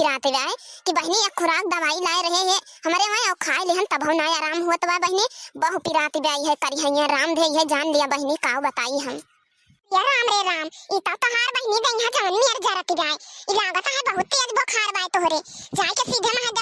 फिराते हुए है कि बहनी एक खुराक दवाई लाए रहे है हमारे वहाँ और खाए लेहन तब ना आराम हुआ तो बहनी बहु पिराते हुए है करी है राम दे है जान लिया बहनी का बताई हम या राम रे राम ई तो हार बहनी गई है जान मेर जरती जाए ई लागत है बहुत तेज बुखार बाय तोहरे जाए के सीधे महा